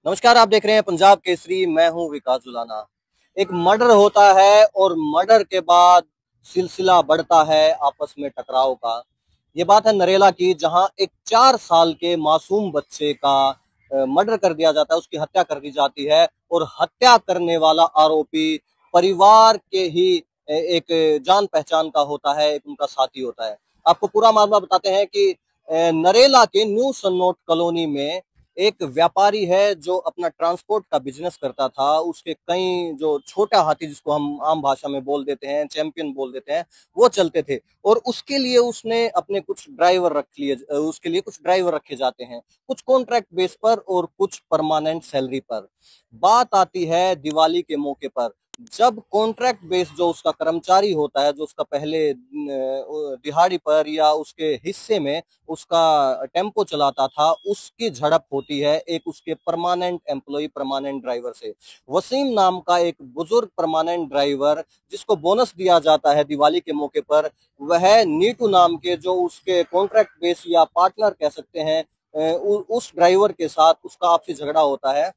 नमस्कार, आप देख रहे हैं पंजाब केसरी। मैं हूं विकास जुलाना। एक मर्डर होता है और मर्डर के बाद सिलसिला बढ़ता है आपस में टकराव का। ये बात है नरेला की, जहां एक 4 साल के मासूम बच्चे का मर्डर कर दिया जाता है, उसकी हत्या कर दी जाती है। और हत्या करने वाला आरोपी परिवार के ही एक जान पहचान का होता है, एक उनका साथी होता है। आपको पूरा मामला बताते हैं कि नरेला के न्यू सन्नोट कॉलोनी में एक व्यापारी है जो अपना ट्रांसपोर्ट का बिजनेस करता था। उसके कई जो छोटा हाथी, जिसको हम आम भाषा में बोल देते हैं, चैंपियन बोल देते हैं, वो चलते थे। और उसके लिए उसने अपने कुछ ड्राइवर रख लिए, उसके लिए कुछ ड्राइवर रखे जाते हैं, कुछ कॉन्ट्रैक्ट बेस पर और कुछ परमानेंट सैलरी पर। बात आती है दिवाली के मौके पर, जब कॉन्ट्रैक्ट बेस जो उसका कर्मचारी होता है, जो उसका पहले दिहाड़ी पर या उसके हिस्से में उसका टेम्पो चलाता था, उसकी झड़प होती है एक उसके परमानेंट एम्प्लॉय, परमानेंट ड्राइवर से। वसीम नाम का एक बुजुर्ग परमानेंट ड्राइवर, जिसको बोनस दिया जाता है दिवाली के मौके पर, वह नीटू नाम के जो उसके कॉन्ट्रैक्ट बेस या पार्टनर कह सकते हैं, उस ड्राइवर के साथ उसका आपसी झगड़ा होता है।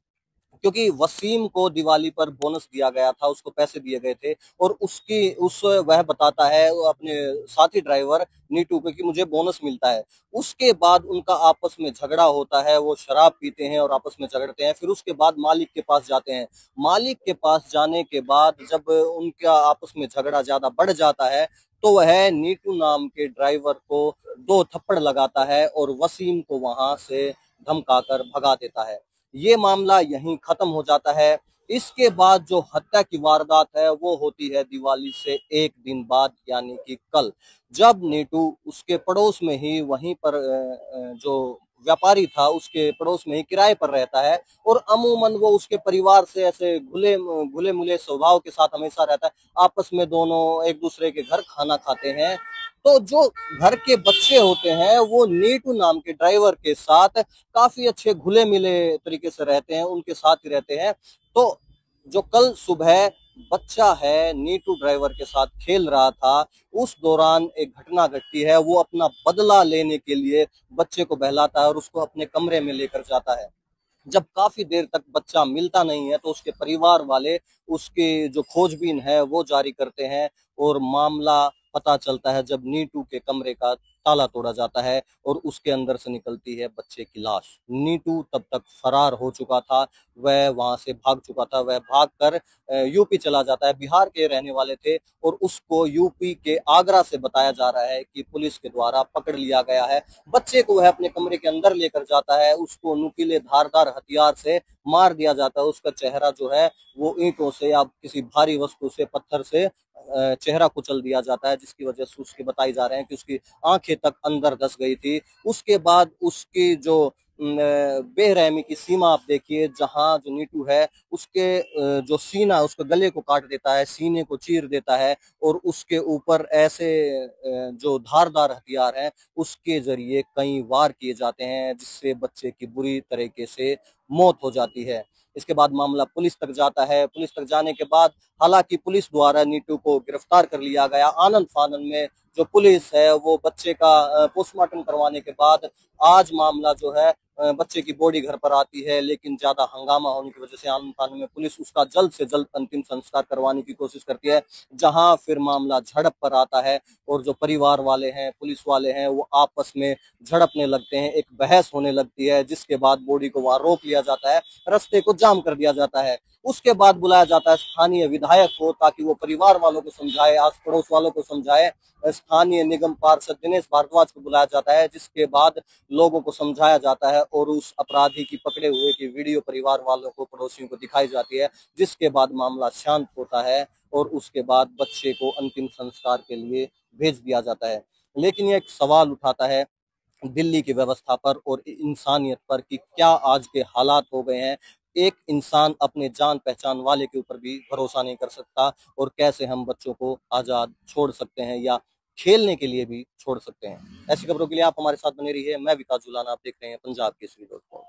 क्योंकि वसीम को दिवाली पर बोनस दिया गया था, उसको पैसे दिए गए थे, और उसकी उस वह बताता है वो अपने साथी ड्राइवर नीटू को कि मुझे बोनस मिलता है। उसके बाद उनका आपस में झगड़ा होता है, वो शराब पीते हैं और आपस में झगड़ते हैं। फिर उसके बाद मालिक के पास जाते हैं। मालिक के पास जाने के बाद जब उनका आपस में झगड़ा ज्यादा बढ़ जाता है, तो वह नीटू नाम के ड्राइवर को 2 थप्पड़ लगाता है और वसीम को वहां से धमकाकर भगा देता है। ये मामला यहीं खत्म हो जाता है। इसके बाद जो हत्या की वारदात है वो होती है दिवाली से एक दिन बाद, यानी कि कल, जब नीटू उसके पड़ोस में ही, वहीं पर जो व्यापारी था उसके पड़ोस में ही किराए पर रहता है। और अमूमन वो उसके परिवार से ऐसे घुले घुले मुले स्वभाव के साथ हमेशा रहता है। आपस में दोनों एक दूसरे के घर खाना खाते हैं। तो जो घर के बच्चे होते हैं वो नीटू नाम के ड्राइवर के साथ काफी अच्छे घुले मिले तरीके से रहते हैं, उनके साथ ही रहते हैं। तो जो कल सुबह बच्चा है नीटू ड्राइवर के साथ खेल रहा था, उस दौरान एक घटना घटती है। वो अपना बदला लेने के लिए बच्चे को बहलाता है और उसको अपने कमरे में लेकर जाता है। जब काफी देर तक बच्चा मिलता नहीं है, तो उसके परिवार वाले उसकी जो खोजबीन है वो जारी करते हैं। और मामला पता चलता है जब नीटू के कमरे का ताला तोड़ा जाता है और उसके अंदर से निकलती है बच्चे की लाश। नीटू तब तक फरार हो चुका था, वह वहां से भाग चुका था। वह भागकर यूपी चला जाता है। बिहार के रहने वाले थे और उसको यूपी के आगरा से बताया जा रहा है कि पुलिस के द्वारा पकड़ लिया गया है। बच्चे को वह अपने कमरे के अंदर लेकर जाता है, उसको नुकीले धारदार हथियार से मार दिया जाता है। उसका चेहरा जो है वो ईंटों से या किसी भारी वस्तु से, पत्थर से चेहरा कुचल दिया जाता है, जिसकी वजह से उसके बताई जा रहे हैं कि उसकी आंखें तक अंदर धस गई थी। उसके बाद उसकी जो बेरहमी की सीमा आप देखिए, जहां जो नीटू है उसके जो सीना, उसके गले को काट देता है, सीने को चीर देता है और उसके ऊपर ऐसे जो धारदार हथियार हैं उसके जरिए कई वार किए जाते हैं, जिससे बच्चे की बुरी तरीके से मौत हो जाती है। इसके बाद मामला पुलिस तक जाता है। पुलिस तक जाने के बाद हालांकि पुलिस द्वारा नीटू को गिरफ्तार कर लिया गया। आनंद फानन में जो पुलिस है वो बच्चे का पोस्टमार्टम करवाने के बाद आज मामला जो है, बच्चे की बॉडी घर पर आती है, लेकिन ज्यादा हंगामा होने की वजह से आनंद फानन में पुलिस उसका जल्द से जल्द अंतिम संस्कार करवाने की कोशिश करती है। जहां फिर मामला झड़प पर आता है और जो परिवार वाले हैं, पुलिस वाले हैं, वो आपस में झड़पने लगते हैं, एक बहस होने लगती है, जिसके बाद बॉडी को वहां रोक लिया जाता है, रास्ते को जाम कर दिया जाता है। उसके बाद बुलाया जाता है स्थानीय विधायक को, ताकि वो परिवार वालों को समझाए, आस पड़ोस वालों को समझाए। स्थानीय निगम पार्षद दिनेश भारद्वाज को बुलाया जाता है, जिसके बाद लोगों को समझाया जाता है और उस अपराधी की पकड़े हुए की वीडियो परिवार वालों को, पड़ोसियों को दिखाई जाती है। जिसके बाद मामला शांत होता है और उसके बाद बच्चे को अंतिम संस्कार के लिए भेज दिया जाता है। लेकिन यह एक सवाल उठाता है दिल्ली की व्यवस्था पर और इंसानियत पर कि क्या आज के हालात हो गए हैं। एक इंसान अपने जान पहचान वाले के ऊपर भी भरोसा नहीं कर सकता, और कैसे हम बच्चों को आजाद छोड़ सकते हैं या खेलने के लिए भी छोड़ सकते हैं। ऐसी खबरों के लिए आप हमारे साथ बने रहिए। मैं विकास जुलाना, आप देख रहे हैं पंजाब केसरी .com।